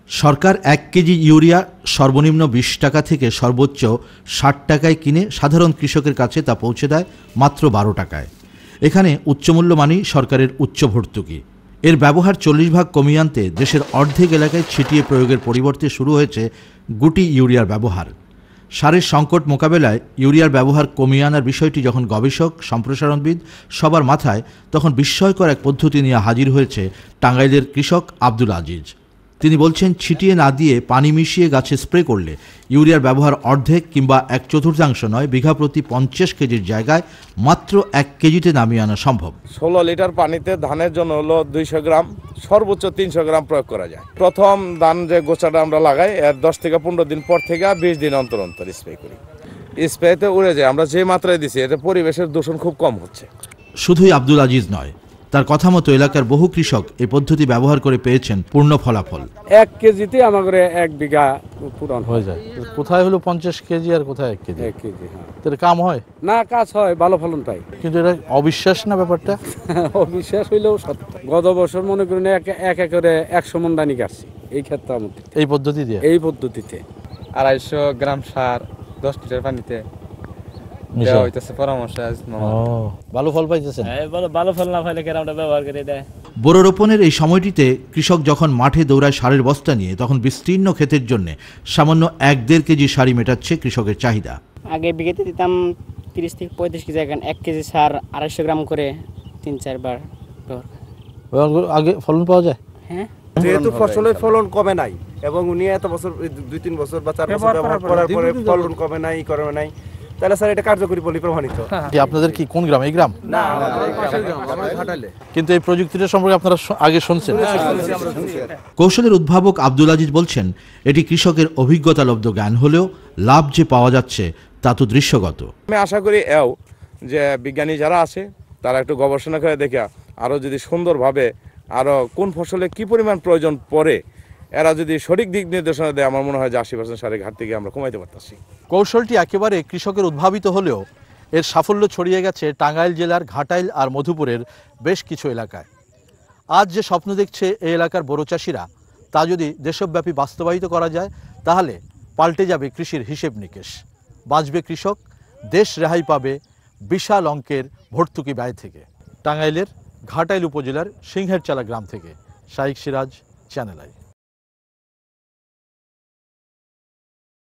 সরকার 1 KG urea সর্বনিম্ন 20 টাকা থেকে সর্বোচ্চ 60 টাকায় কিনে সাধারণ কৃষকের কাছে তা পৌঁছে দেয় মাত্র 12 টাকায়। এখানে উচ্চমূল্য মানেই সরকারের উচ্চ ভর্তুকি। এর ব্যবহার 40 ভাগ কমিয়ে আনতে দেশের অর্ধেক এলাকায় ছিটিয়ে প্রয়োগের পরিবর্তে শুরু হয়েছে গুটি ইউরিয়ার ব্যবহার। সারের সংকট মোকাবেলায় ইউরিয়ার ব্যবহার কমিয়ে আনার বিষয়টি যখন গবেষক, সম্প্রসারণবিদ সবার মাথায়, তখন বিস্ময়কর এক পদ্ধতি নিয়ে হাজির হয়েছে টাঙ্গাইলের কৃষক আব্দুল আজিজ। তিনি বলছেন, ছিটিয়ে না দিয়ে পানি মিশিয়ে গাছে স্প্রে করলে ইউরিয়ার ব্যবহার অর্ধেক কিংবা 1/4 নয়, বিঘা প্রতি 50 কেজির জায়গায় মাত্র 1 কেজিতে নামিয়ে আনা সম্ভব। 16 লিটার পানিতে ধানের জন্য হলো 200 গ্রাম, সর্বোচ্চ 300 গ্রাম প্রয়োগ করা যায়। প্রথম ধান যে গোছাটা আমরা লাগাই এর 10 থেকে 15 দিন পর থেকে 20 দিন অন্তর অন্তর স্প্রে করি। স্প্রেতে উড়ে যায়। আমরা যে মাত্রায় দিছি এতে পরিবেশের দূষণ খুব কম হচ্ছে। শুধুই আব্দুল আজিজ নয়, তার কথা মতো এলাকার বহু কৃষক এই পদ্ধতি ব্যবহার করে পেয়েছেন পূর্ণ ফলাফল। 1 কেজিতে আমাদের 1 বিঘা পূরণ হয়ে যায়। কোথায় হলো 50 কেজি আর কোথায় 1 কেজি? 1 কেজি, হ্যাঁ। তাহলে কাম হয় না, কাজ হয়, ভালো ফলন পাই। কিন্তু এটা অবিশ্বাস না ব্যাপারটা? অবিশ্বাস হইলেও সত্য। গত বছর মনে করেন এক একরে 100 মণ দানি কাটছি এই ক্ষেত্রে আমাদের এই পদ্ধতি দিয়ে। এই পদ্ধতিতে 250 গ্রাম সার 10 লিটার পানিতে দেওয়া হইতেছে পরামর্শ। ভালো ফল পাইতেছেন? ভালো ফল না পাইলে কেরামটা ব্যবহার করে দেয়। বোরো রোপণের এই সময়টিতে কৃষক যখন মাঠে দৌড়ায় সারের বস্তা নিয়ে, তখন বিস্তীর্ণ ক্ষেতের জন্য সামান্য 1-1.5 কেজি সারই মেটাচ্ছে কৃষকের চাহিদা। আগে বিঘাতে দিতাম 30 থেকে 35 কেজি, এখন 1 কেজি সার 250 গ্রাম করে 3-4 বার আগে ফলন পাওয়া যায়। হ্যাঁ, যেহেতু ফসলের ফলন কমে নাই এবং উনি এত বছর 2-3 বছর বা 4 বছর ব্যবহার করার পরে ফলন কমে নাই, করে নাই, তাহলে স্যার এটা কার্যকরী বলে প্রমাণিত। আপনাদের কি কোন গ্রাম? এই গ্রাম না, আমাদের ঘাটালে। কিন্তু এই প্রযুক্তিটা সম্পর্কে আপনারা আগে শুনছেন? কৌশলের উদ্ভাবক আব্দুল আজিজ বলছেন, এটি কৃষকের অভিজ্ঞতালব্ধ জ্ঞান হলেও লাভ যে পাওয়া যাচ্ছে তা তো দৃশ্যগত। আমি আশা করি যে বিজ্ঞানী যারা আছে তারা একটু গবেষণা করে দেখে আরও যদি সুন্দরভাবে আরও কোন ফসলে কি পরিমাণ প্রয়োজন পড়ে এরা যদি সঠিক দিক নির্দেশনা দেয়, আমার মনে হয় যে 80% সারের ঘাটতিকে আমরা কমাইতে পারতেছি। কৌশলটি একেবারে কৃষকের উদ্ভাবিত হলেও এর সাফল্য ছড়িয়ে গেছে টাঙ্গাইল জেলার ঘাটাইল আর মধুপুরের বেশ কিছু এলাকায়। আজ যে স্বপ্ন দেখছে এই এলাকার বড় চাষিরা, তা যদি দেশব্যাপী বাস্তবায়িত করা যায়, তাহলে পাল্টে যাবে কৃষির হিসেব নিকেশ। বাঁচবে কৃষক, দেশ রেহাই পাবে বিশাল অঙ্কের ভর্তুকি ব্যয় থেকে। টাঙ্গাইলের ঘাটাইল উপজেলার সিংহেরচালা গ্রাম থেকে শাইখ সিরাজ, চ্যানেল আই।